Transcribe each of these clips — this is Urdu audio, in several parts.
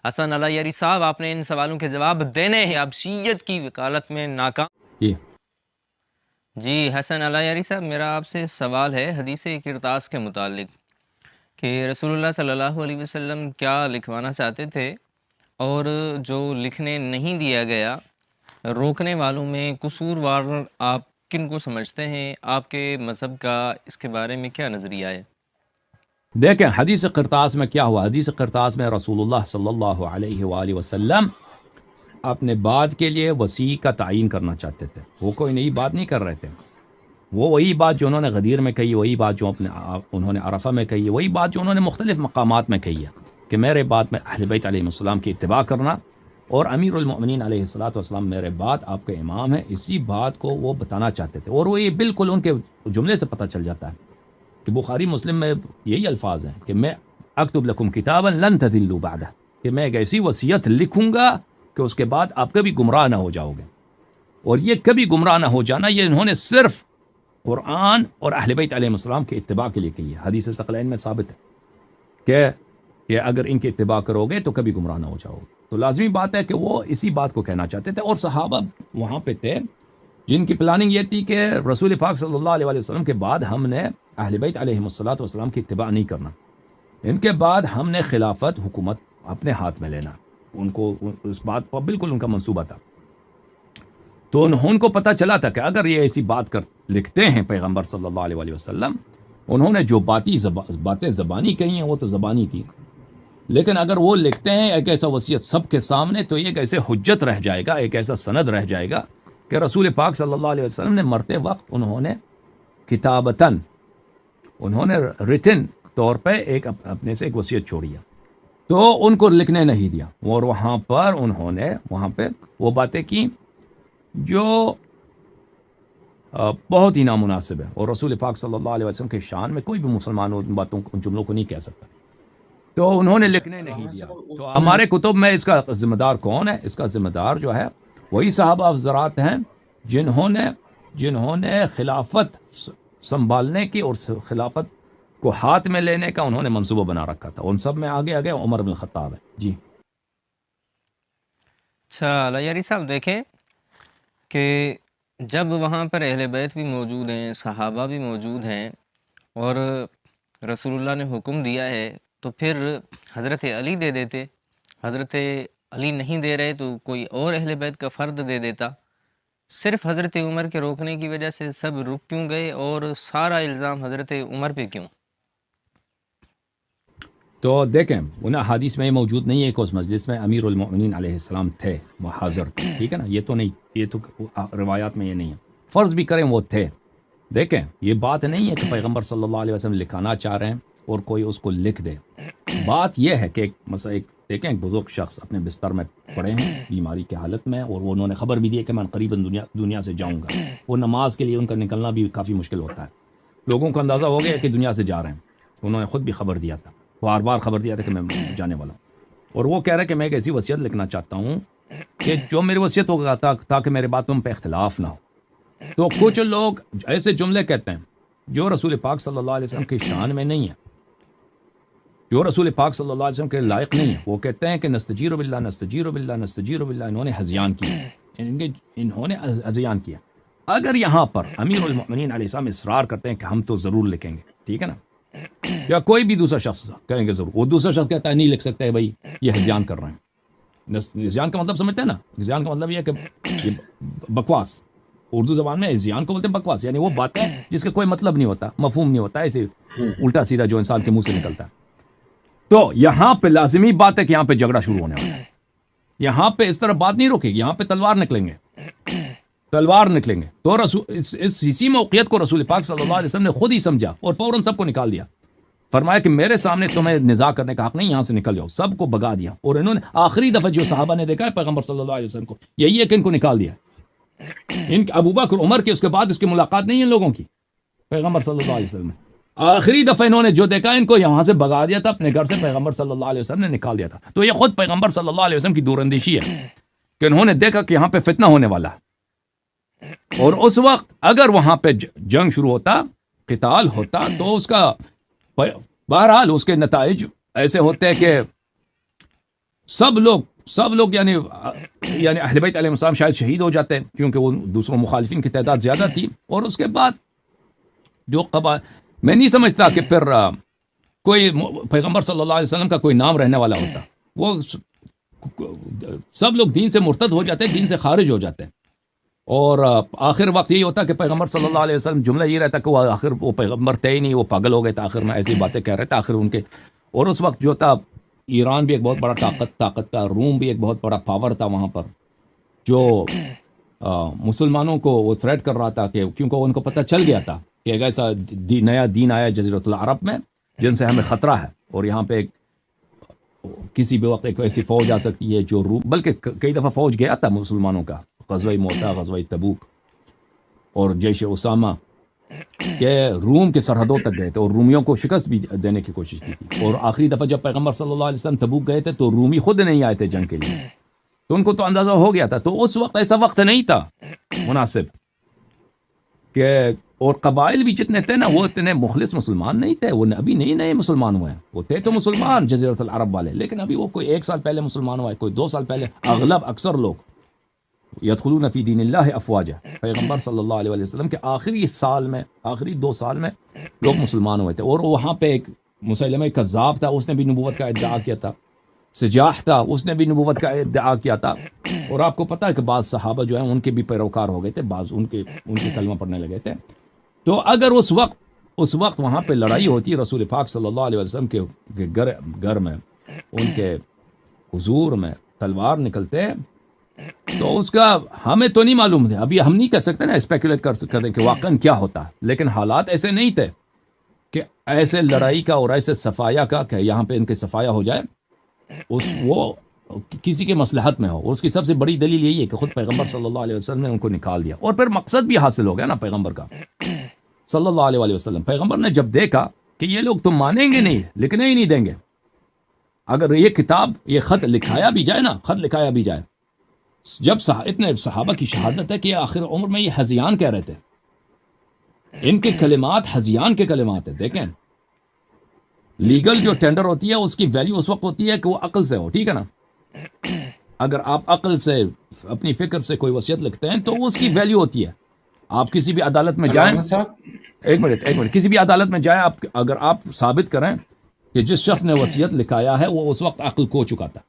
حسن علیاری صاحب، آپ نے ان سوالوں کے جواب دینے ہیں، آپ شیعت کی وکالت میں ناکام. جی حسن علیاری صاحب، میرا آپ سے سوال ہے حدیث کرتاس کے متعلق کہ رسول اللہ صلی اللہ علیہ وسلم کیا لکھوانا چاہتے تھے، اور جو لکھنے نہیں دیا گیا، روکنے والوں میں قصوروار آپ کن کو سمجھتے ہیں؟ آپ کے مذہب کا اس کے بارے میں کیا نظریہ ہے؟ دیکھیں حدیث قرطاس میں کیا ہوا. حدیث قرطاس میں رسول اللہ صلی اللہ علیہ وآلہ وسلم اپنے بعد کے لیے وسیع کا تعین کرنا چاہتے تھے. وہ کوئی نئی بات نہیں کر رہے تھے. وہ وہی بات جو انہوں نے غدیر میں کہی، وہی بات جو انہوں نے عرفہ میں کہی ہے، وہی بات جو انہوں نے مختلف مقامات میں کہی ہے کہ میرے بعد میں اہل بیت علیہ السلام کی اتباع کرنا، اور امیر المؤمنین علیہ الصلوۃ والسلام میرے بعد آپ کے امام ہیں. اسی بات کو وہ بتانا چاہتے تھے، اور وہ یہ بالکل ان کے جملے سے پتہ چل جاتا ہے کہ بخاری مسلم میں یہی الفاظ ہیں کہ میں اکتب لکم کتابا لن تضلوا بعدہ، کہ میں ایک ایسی وصیت لکھوں گا کہ اس کے بعد آپ کبھی گمراہ نہ ہو جاؤ گے. اور یہ کبھی گمراہ نہ ہو جانا یہ انہوں نے صرف قرآن اور اہل بیت علیہ السلام کی اتباع کے لیے کی ہے. حدیث ثقلین میں ثابت ہے کہ اگر ان کی اتباع کرو گے تو کبھی گمراہ نہ ہو جاؤ گے. تو لازمی بات ہے کہ وہ اسی بات کو کہنا چاہتے تھے. اور صحابہ وہاں پہ تھے جن کی پلاننگ یہ تھی کہ رسول پاک صلی اللہ علیہ وسلم کے بعد ہم نے اہل بیت علیہ السلام کی اتباع نہیں کرنا. ان کے بعد ہم نے خلافت حکومت اپنے ہاتھ میں لینا. ان کو اس بات پر بالکل ان کا منصوبہ تھا. تو ان کو پتہ چلا تھا کہ اگر یہ ایسی بات لکھتے ہیں پیغمبر صلی اللہ علیہ وسلم، انہوں نے جو باتیں زبانی کہی ہیں وہ تو زبانی تھی، لیکن اگر وہ لکھتے ہیں ایک ایسا وصیت سب کے سامنے، تو یہ ایک ایسے حجت رہ جائے گا، ایک ایسا سند رہ جائے گا کہ رسول پاک صلی اللہ علیہ وسلم نے مرتے وقت انہوں نے کتابتاً، انہوں نے ریٹن طور پہ اپنے سے ایک وصیت چھوڑی ہے. تو ان کو لکھنے نہیں دیا، اور وہاں پر انہوں نے وہاں پہ وہ باتیں کی جو بہت ہی نامناسب ہے، اور رسول پاک صلی اللہ علیہ وسلم کے شان میں کوئی بھی مسلمان ان باتوں ان جملوں کو نہیں کہہ سکتا. تو انہوں نے لکھنے نہیں دیا. تو ہمارے کتب میں اس کا ذمہ دار کون ہے؟ اس کا ذمہ دار جو ہے وہی صحابہ افضرات ہیں جنہوں نے خلافت سنبھالنے کی اور خلافت کو ہاتھ میں لینے کا انہوں نے منصوبہ بنا رکھا تھا. ان سب میں آگے عمر بن الخطاب ہے. جی اچھا علیاری صاحب، دیکھیں کہ جب وہاں پر اہل بیت بھی موجود ہیں، صحابہ بھی موجود ہیں، اور رسول اللہ نے حکم دیا ہے، تو پھر حضرت علی دے دیتے. حضرت علی نہیں دے رہے تو کوئی اور اہل بیت کا فرد دے دیتا. صرف حضرت عمر کے روکنے کی وجہ سے سب رک کیوں گئے، اور سارا الزام حضرت عمر پہ کیوں؟ تو دیکھیں ان احادیث میں یہ موجود نہیں ہے کہ اس مجلس میں امیر المؤمنین علیہ السلام تھے، وہ حاضر تھے. ٹھیک ہے نا، یہ تو نہیں، یہ تو روایات میں یہ نہیں ہے. فرض بھی کریں وہ تھے. دیکھیں یہ بات نہیں ہے کہ پیغمبر صلی اللہ علیہ وسلم لکھانا چاہ رہے ہیں اور کوئی اس کو لکھ دے. بات یہ ہے کہ مثلا دیکھیں ایک بزرگ شخص اپنے بستر میں پڑے ہیں بیماری کی حالت میں، اور وہ انہوں نے خبر بھی دی کہ میں قریباً دنیا سے جاؤں گا. وہ نماز کے لیے ان کا نکلنا بھی کافی مشکل ہوتا ہے. لوگوں کو اندازہ ہو گیا کہ دنیا سے جا رہے ہیں. انہوں نے خود بھی خبر دیا تھا، بار بار خبر دیا تھا کہ میں جانے والا ہوں. اور وہ کہہ رہے کہ میں ایک ایسی وصیت لکھنا چاہتا ہوں کہ جو میری وصیت ہوگا تاکہ میرے بات تم پہ اختلاف نہ ہو. تو کچھ لوگ ایسے جملے کہتے ہیں جو رسول پاک صلی اللہ علیہ وسلم کی شان میں نہیں ہے، جو رسول پاک صلی اللہ علیہ وسلم کے لائق نہیں ہے. وہ کہتے ہیں کہ نستجیر باللہ نستجیر باللہ نستجیر باللہ. انہوں نے ہذیان کیا. اگر یہاں پر امیر المؤمنین علیہ السلام اصرار کرتے ہیں کہ ہم تو ضرور لکھیں گے، ٹھیک ہے نا، یا کوئی بھی دوسرا شخص کہیں گے ضرور، وہ دوسرا شخص کہتا ہے نہیں لکھ سکتے بھائی یہ ہذیان کر رہے ہیں. ہذیان کا مطلب سمجھتے ہیں نا؟ ہذیان کا مطلب یہ ہے کہ یہ بکواس. اردو زبان میں ہذیان کو بولتے ہیں بکواس، یعنی وہ بات ہے جس کا کوئی مطلب نہیں ہوتا، مفہوم نہیں ہوتا، ایسے الٹا سیدھا جو انسان کے منہ سے نکلتا ہے. تو یہاں پہ لازمی بات ہے کہ یہاں پہ جھگڑا شروع ہونے والا ہے. یہاں پہ اس طرح بات نہیں روکے گی، یہاں پہ تلوار نکلیں گے. تو اسی موقعیت کو رسول پاک صلی اللہ علیہ وسلم نے خود ہی سمجھا اور فوراً سب کو نکال دیا. فرمایا کہ میرے سامنے تمہیں نزاع کرنے کا حق نہیں، یہاں سے نکل جاؤ. سب کو بگا دیا. اور انہوں نے آخری دفعہ جو صحابہ نے دیکھا ہے پیغمبر صلی اللہ علیہ وسلم کو، یہی ہے کہ ان کو نکال دیا. ان ابو بکر عمر کے اس کے بعد اس کی ملاقات نہیں ہے لوگوں کی پیغمبر صلی اللہ علیہ وسلم نے. آخری دفعہ انہوں نے جو دیکھا ان کو یہاں سے بگا دیا تھا اپنے گھر سے، پیغمبر صلی اللہ علیہ وسلم نے نکال دیا تھا. تو یہ خود پیغمبر صلی اللہ علیہ وسلم کی دور اندیشی ہے کہ انہوں نے دیکھا کہ یہاں پہ فتنہ ہونے والا ہے. اور اس وقت اگر وہاں پہ جنگ شروع ہوتا، قتال ہوتا، تو اس کا بہرحال اس کے نتائج ایسے ہوتے ہیں کہ سب لوگ یعنی اہل بیت علیہ السلام شاید شہید ہو جاتے ہیں کیونکہ وہ دوسروں مخالفین کی تعداد زیادہ تھی. اور اس کے بعد جو میں نہیں سمجھتا کہ پھر کوئی پیغمبر صلی اللہ علیہ وسلم کا کوئی نام رہنے والا ہوتا. وہ سب لوگ دین سے مرتد ہو جاتے ہیں, دین سے خارج ہو جاتے ہیں. اور آخر وقت یہی ہوتا کہ پیغمبر صلی اللہ علیہ وسلم جملہ یہ رہتا کہ وہ پیغمبر تھے ہی نہیں, وہ پاگل ہو گئے تھے آخر میں, ایسی باتیں کہہ رہے تھے آخر ان کے. اور اس وقت جو تھا ایران بھی ایک بہت بڑا طاقت تھا, روم بھی ایک بہت بڑا پاور تھا وہاں پر, جو مسلمانوں کو وہ تھریٹ کر رہا تھا کہ کیونکہ ان کو پتہ چل گیا تھا کہ ایک ایسا نیا دین آیا جزیرۃ العرب میں جن سے ہمیں خطرہ ہے, اور یہاں پہ کسی بھی وقت ایک ایسی فوج آ سکتی ہے جو روم, بلکہ کئی دفعہ فوج گیا تھا مسلمانوں کا, غزوہ موتا, غزوہ تبوک اور جیش اسامہ, کہ روم کے سرحدوں تک گئے تھے اور رومیوں کو شکست بھی دینے کی کوشش کی تھی. اور آخری دفعہ جب پیغمبر صلی اللہ علیہ وسلم تبوک گئے تھے تو رومی خود نہیں آئے تھے جنگ کے لیے, تو ان کو تو اندازہ ہو گیا تھا. تو اس وقت ایسا وقت نہیں تھا مناسب کہ, اور قبائل بھی جتنے تھے نا وہ اتنے مخلص مسلمان نہیں تھے, وہ ابھی نئے مسلمان ہوئے ہیں. وہ تھے تو مسلمان جزیرۃ العرب والے, لیکن ابھی وہ کوئی 1 سال پہلے مسلمان ہوئے, کوئی 2 سال پہلے. اکثر لوگ یدخلون فی دین اللہ افواجا, پیغمبر صلی اللہ علیہ وسلم کے آخری 2 سال میں لوگ مسلمان ہوئے تھے. اور وہاں پہ ایک مسیلمہ کذاب تھا, اس نے بھی نبوت کا ادعا کیا تھا. سجاح تھا, اس نے بھی نبوت کا ادعا کیا تھا. اور آپ کو پتہ ہے کہ بعض صحابہ جو ہیں ان کے بھی پیروکار ہو گئے تھے, بعض ان کے کلمہ پڑھنے لگے تھے. تو اگر اس وقت وہاں پہ لڑائی ہوتی رسول پاک صلی اللہ علیہ وسلم کے گھر میں, ان کے حضور میں تلوار نکلتے, تو اس کا ہمیں تو نہیں معلوم تھا. ابھی ہم نہیں کر سکتے نا اسپیکولیٹ کر سکتے کہ واقعا کیا ہوتا, لیکن حالات ایسے نہیں تھے کہ ایسے لڑائی کا اور ایسے صفایا کا کہ یہاں پہ ان کے صفایا ہو جائے, وہ کسی کے مصلحت میں ہو. اور اس کی سب سے بڑی دلیل یہی ہے کہ خود پیغمبر صلی اللہ علیہ وسلم نے ان کو نکال دیا, اور پھر مقصد بھی حاصل ہو گیا نا پیغمبر کا صلی اللہ علیہ وسلم. پیغمبر نے جب دیکھا کہ یہ لوگ تم مانیں گے نہیں, لکھنے ہی نہیں دیں گے, اگر یہ خط لکھایا بھی جائے, جب اتنے صحابہ کی شہادت ہے کہ آخر عمر میں یہ ہذیان کہہ رہے تھے, ان کے کلمات ہذیان کے کلمات ہیں. دیکھیں لیگل جو ٹینڈر ہوتی ہے اس کی ویلیو اس وقت ہوتی ہے کہ وہ عقل سے ہو, ٹھیک ہے نا. اگر آپ عقل سے اپنی فکر سے کوئی وصیت لکھتے ہیں تو اس کی ویلیو ہوتی ہے. آپ کسی بھی عدالت میں جائیں, ایک منٹ, کسی بھی عدالت میں جائیں, اگر آپ ثابت کریں کہ جس شخص نے وصیت لکھایا ہے وہ اس وقت عقل کھو چکا تھا,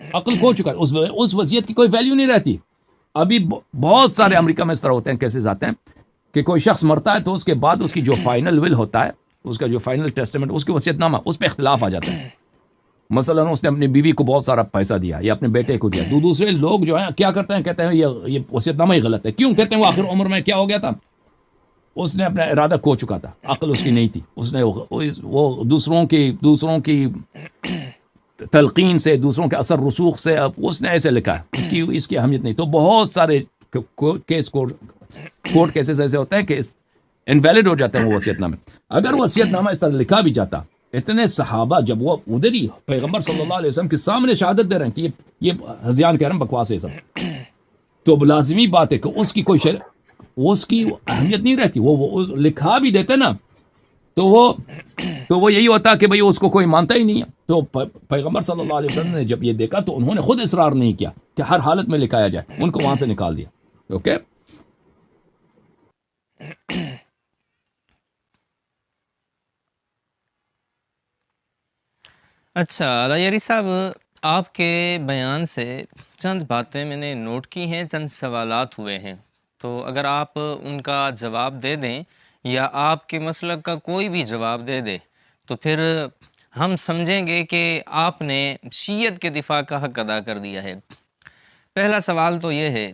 اس وصیت کی کوئی ویلیو نہیں رہتی. ابھی بہت سارے امریکہ میں اس طرح ہوتے ہیں, کیسز آتے ہیں کہ کوئی شخص مرتا ہے تو اس کے بعد اس کی جو فائنل ول ہوتا ہے, اس کا جو فائنل ٹیسٹمنٹ, اس کی وصیت نامہ, اس پہ اختلاف آ جاتا ہے. مثلا اس نے اپنی بیوی کو بہت سارا پیسہ دیا یا اپنے بیٹے کو دیا, دوسرے لوگ جو ہیں کیا کرتے ہیں, کہتے ہیں یہ وصیت نامہ ہی غلط ہے. کیوں کہتے ہیں؟ وہ آخر عمر میں کیا ہو گیا تھا, اس نے اپنا ارادہ کھو چکا تھا, عقل اس کی نہیں تھی. اس نے وہ دوسروں کی تلقین سے, دوسروں کے اثر رسوخ سے اس نے ایسے لکھا ہے, اس کی اہمیت نہیں. تو بہت سارے کورٹ کیسز ایسے ہوتے ہیں کہ انویلڈ ہو جاتے ہیں وہ وصیت نامے. اگر وصیت نامہ اس طرح لکھا بھی جاتا, اتنے صحابہ جب وہ ادھر ہی پیغمبر صلی اللہ علیہ وسلم کے سامنے شہادت دے رہے ہیں کہ یہ ہذیان کہہ رہے ہیں, بکواس ہے سب, تو لازمی بات ہے کہ اس کی کوئی اس کی اہمیت نہیں رہتی. وہ لکھا بھی دیتے نا تو وہ یہی ہوتا کہ بھئی اس کو کوئی مانتا ہی نہیں ہے. تو پیغمبر صلی اللہ علیہ وسلم نے جب یہ دیکھا تو انہوں نے خود اصرار نہیں کیا کہ ہر حالت میں لکھایا جائے, ان کو وہاں سے نکال دیا. اوکے, اچھا علیہ صاحب, آپ کے بیان سے چند باتیں میں نے نوٹ کی ہیں, چند سوالات ہوئے ہیں, تو اگر آپ ان کا جواب دے دیں یا آپ کے مسلک کا کوئی بھی جواب دے دے تو پھر ہم سمجھیں گے کہ آپ نے شیعت کے دفاع کا حق ادا کر دیا ہے. پہلا سوال تو یہ ہے,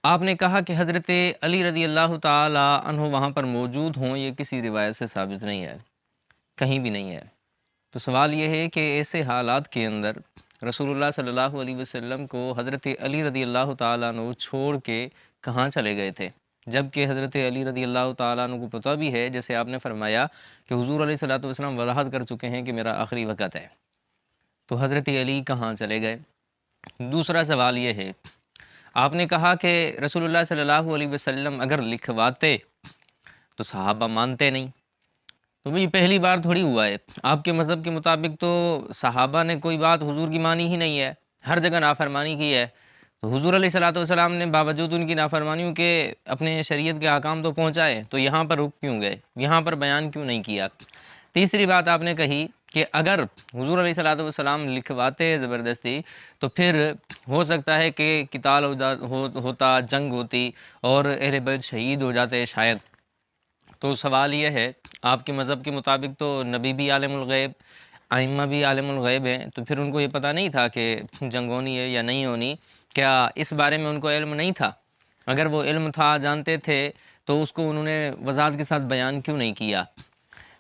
آپ نے کہا کہ حضرت علی رضی اللہ تعالی عنہ وہاں پر موجود ہوں, یہ کسی روایت سے ثابت نہیں ہے, کہیں بھی نہیں ہے. تو سوال یہ ہے کہ ایسے حالات کے اندر رسول اللہ صلی اللہ علیہ وسلم کو حضرت علی رضی اللہ تعالیٰ عنہ چھوڑ کے کہاں چلے گئے تھے, جبکہ حضرت علی رضی اللہ تعالیٰ عنہ کو پتہ بھی ہے, جیسے آپ نے فرمایا کہ حضور علیہ الصلوۃ والسلام وضاحت کر چکے ہیں کہ میرا آخری وقت ہے, تو حضرت علی کہاں چلے گئے. دوسرا سوال یہ ہے, آپ نے کہا کہ رسول اللہ صلی اللہ علیہ وسلم اگر لکھواتے تو صحابہ مانتے نہیں, تو یہ پہلی بار تھوڑی ہوا ہے، آپ کے مذہب کے مطابق تو صحابہ نے کوئی بات حضور کی مانی ہی نہیں ہے، ہر جگہ نافرمانی کی ہے، تو حضور علیہ الصلوۃ والسلام نے باوجود ان کی نافرمانیوں کے اپنے شریعت کے احکام تو پہنچائے، تو یہاں پر رک کیوں گئے، یہاں پر بیان کیوں نہیں کیا؟ تیسری بات آپ نے کہی کہ اگر حضور علیہ الصلوۃ والسلام لکھواتے زبردستی تو پھر ہو سکتا ہے کہ قتال ہوتا، جنگ ہوتی اور اہل بیت شہید ہو جاتے شاید۔ تو سوال یہ ہے، آپ کے مذہب کے مطابق تو نبی بھی عالم الغیب، ائمہ بھی عالم الغیب ہیں، تو پھر ان کو یہ پتہ نہیں تھا کہ جنگ ہونی ہے یا نہیں ہونی؟ کیا اس بارے میں ان کو علم نہیں تھا؟ اگر وہ علم تھا، جانتے تھے، تو اس کو انہوں نے وضاحت کے ساتھ بیان کیوں نہیں کیا؟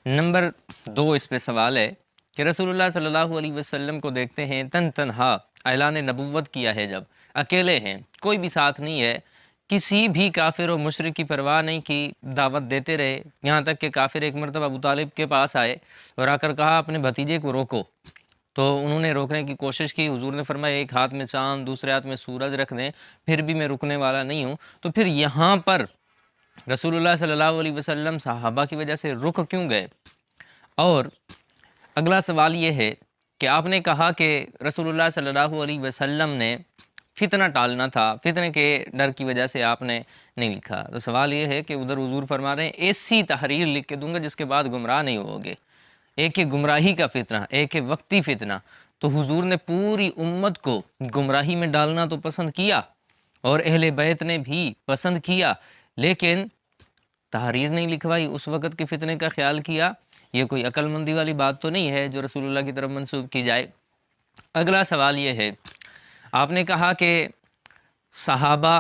نمبر 2 اس پہ سوال ہے کہ رسول اللہ صلی اللہ علیہ وسلم کو دیکھتے ہیں تنہا اعلان نبوت کیا ہے، جب اکیلے ہیں، کوئی بھی ساتھ نہیں ہے، کسی بھی کافر و مشرک کی پرواہ نہیں کی، دعوت دیتے رہے، یہاں تک کہ کافر ایک مرتبہ ابو طالب کے پاس آئے اور آ کر کہا اپنے بھتیجے کو روکو، تو انہوں نے روکنے کی کوشش کی، حضور نے فرمایا ایک ہاتھ میں چاند دوسرے ہاتھ میں سورج رکھ دیں، پھر بھی میں رکنے والا نہیں ہوں۔ تو پھر یہاں پر رسول اللہ صلی اللہ علیہ وسلم صحابہ کی وجہ سے رک کیوں گئے؟ اور اگلا سوال یہ ہے کہ آپ نے کہا کہ رسول اللہ صلی اللہ علیہ وسلم نے فتنہ ٹالنا تھا، فتنے کے ڈر کی وجہ سے آپ نے نہیں لکھا، تو سوال یہ ہے کہ ادھر حضور فرما رہے ہیں ایسی تحریر لکھ کے دوں گا جس کے بعد گمراہ نہیں ہوگے، ایک ہے گمراہی کا فتنہ، ایک ہے وقتی فتنہ، تو حضور نے پوری امت کو گمراہی میں ڈالنا تو پسند کیا اور اہل بیت نے بھی پسند کیا، لیکن تحریر نہیں لکھوائی، اس وقت کے فتنے کا خیال کیا، یہ کوئی عقل مندی والی بات تو نہیں ہے جو رسول اللہ کی طرف منسوب کی جائے۔ اگلا سوال یہ ہے، آپ نے کہا کہ صحابہ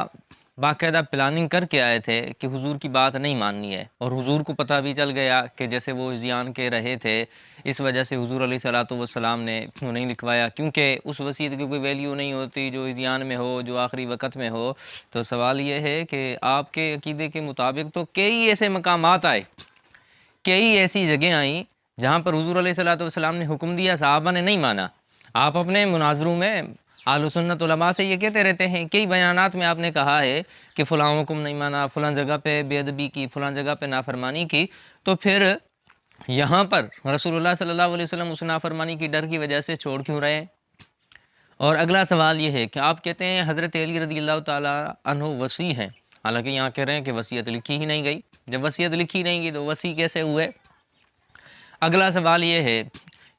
باقاعدہ پلاننگ کر کے آئے تھے کہ حضور کی بات نہیں ماننی ہے، اور حضور کو پتہ بھی چل گیا کہ جیسے وہ عصیان کے رہے تھے، اس وجہ سے حضور علیہ الصلوۃ والسلام نے کیوں نہیں لکھوایا، کیونکہ اس وصیت کی کوئی ویلیو نہیں ہوتی جو عصیان میں ہو، جو آخری وقت میں ہو۔ تو سوال یہ ہے کہ آپ کے عقیدے کے مطابق تو کئی ایسے مقامات آئے، کئی ایسی جگہیں آئیں جہاں پر حضور علیہ الصلوۃ والسلام نے حکم دیا، صحابہ نے نہیں مانا۔ آپ اپنے مناظروں میں اہل سنت علماء سے یہ کہتے رہتے ہیں، کئی بیانات میں آپ نے کہا ہے کہ فلاں حکم نہیں مانا، فلاں جگہ پہ بے ادبی کی، فلاں جگہ پہ نافرمانی کی، تو پھر یہاں پر رسول اللہ صلی اللہ علیہ وسلم اس نافرمانی کی ڈر کی وجہ سے چھوڑ کیوں رہے؟ اور اگلا سوال یہ ہے کہ آپ کہتے ہیں حضرت علی رضی اللہ تعالیٰ عنہ وصی ہیں، حالانکہ یہاں کہہ رہے ہیں کہ وصیت لکھی ہی نہیں گئی، جب وصیت لکھی نہیں گئی تو وصی کیسے ہوئے؟ اگلا سوال یہ ہے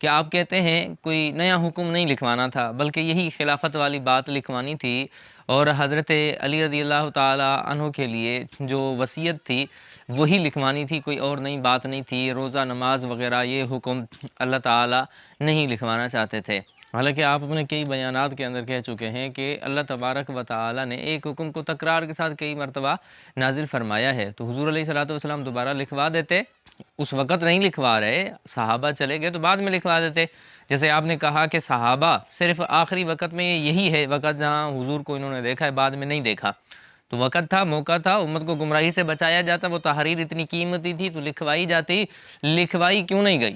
کہ آپ کہتے ہیں کوئی نیا حکم نہیں لکھوانا تھا بلکہ یہی خلافت والی بات لکھوانی تھی، اور حضرت علی رضی اللہ تعالیٰ عنہ کے لیے جو وصیت تھی وہی لکھوانی تھی، کوئی اور نئی بات نہیں تھی، روزہ نماز وغیرہ یہ حکم اللہ تعالیٰ نہیں لکھوانا چاہتے تھے۔ حالانکہ آپ اپنے کئی بیانات کے اندر کہہ چکے ہیں کہ اللہ تبارک و تعالیٰ نے ایک حکم کو تکرار کے ساتھ کئی مرتبہ نازل فرمایا ہے، تو حضور علیہ الصلوۃ والسلام دوبارہ لکھوا دیتے، اس وقت نہیں لکھوا رہے، صحابہ چلے گئے تو بعد میں لکھوا دیتے۔ جیسے آپ نے کہا کہ صحابہ صرف آخری وقت میں یہی ہے وقت جہاں حضور کو انہوں نے دیکھا ہے، بعد میں نہیں دیکھا، تو وقت تھا، موقع تھا، امت کو گمراہی سے بچایا جاتا، وہ تحریر اتنی قیمتی تھی تو لکھوائی جاتی، لکھوائی کیوں نہیں گئی؟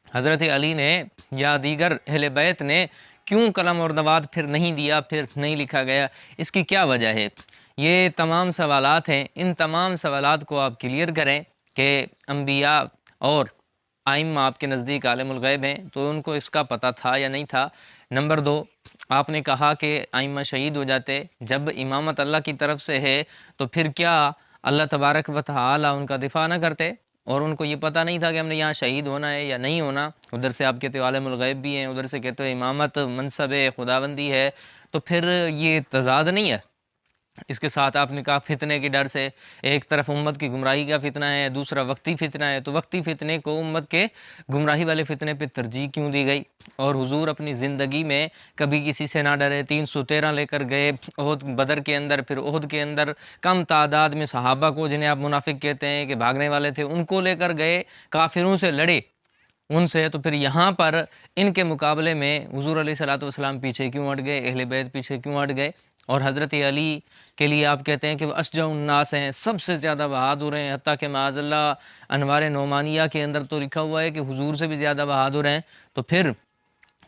حضرت علی نے یا دیگر اہل بیت نے کیوں قلم اور دوات پھر نہیں دیا، پھر نہیں لکھا گیا؟ اس کی کیا وجہ ہے؟ یہ تمام سوالات ہیں، ان تمام سوالات کو آپ کلیئر کریں کہ انبیاء اور ائمہ آپ کے نزدیک عالم الغیب ہیں، تو ان کو اس کا پتہ تھا یا نہیں تھا؟ نمبر 2، آپ نے کہا کہ ائمہ شہید ہو جاتے، جب امامت اللہ کی طرف سے ہے تو پھر کیا اللہ تبارک و تعالی ان کا دفاع نہ کرتے؟ اور ان کو یہ پتہ نہیں تھا کہ ہم نے یہاں شہید ہونا ہے یا نہیں ہونا؟ ادھر سے آپ کہتے ہو عالم الغیب بھی ہیں، ادھر سے کہتے ہو امامت منصب خداوندی ہے، تو پھر یہ تضاد نہیں ہے؟ اس کے ساتھ آپ نے کہا فتنے کے ڈر سے، ایک طرف امت کی گمراہی کا فتنہ ہے، دوسرا وقتی فتنہ ہے، تو وقتی فتنے کو امت کے گمراہی والے فتنے پہ ترجیح کیوں دی گئی؟ اور حضور اپنی زندگی میں کبھی کسی سے نہ ڈرے، 313 لے کر گئے احد بدر کے اندر، پھر احد کے اندر کم تعداد میں صحابہ کو، جنہیں آپ منافق کہتے ہیں کہ بھاگنے والے تھے، ان کو لے کر گئے، کافروں سے لڑے ان سے، تو پھر یہاں پر ان کے مقابلے میں حضور علیہ الصلوۃ والسلام پیچھے کیوں ہٹ گئے، اہل بیت پیچھے کیوں ہٹ گئے؟ اور حضرت علی کے لیے آپ کہتے ہیں کہ وہ اشجع الناس ہیں، سب سے زیادہ بہادر ہیں، حتیٰ کہ معاذ اللہ انوار نعمانیہ کے اندر تو لکھا ہوا ہے کہ حضور سے بھی زیادہ بہادر ہیں، تو پھر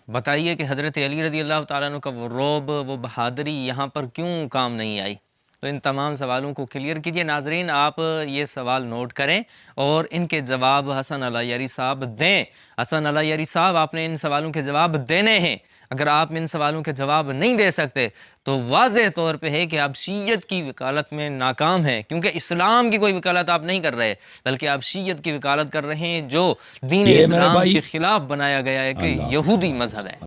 بتائیے کہ حضرت علی رضی اللہ تعالیٰ عنہ کا وہ رعب، وہ بہادری یہاں پر کیوں کام نہیں آئی؟ تو ان تمام سوالوں کو کلیئر کیجیے۔ ناظرین آپ یہ سوال نوٹ کریں اور ان کے جواب حسن الایری صاحب دیں۔ حسن الایری صاحب آپ نے ان سوالوں کے جواب دینے ہیں۔ اگر آپ ان سوالوں کے جواب نہیں دے سکتے تو واضح طور پہ ہے کہ آپ شیعت کی وکالت میں ناکام ہیں، کیونکہ اسلام کی کوئی وکالت آپ نہیں کر رہے بلکہ آپ شیعت کی وکالت کر رہے ہیں جو دین یہ میرے اسلام بھائی کے خلاف بنایا گیا ایک اللہ یہودی مذہب ہے۔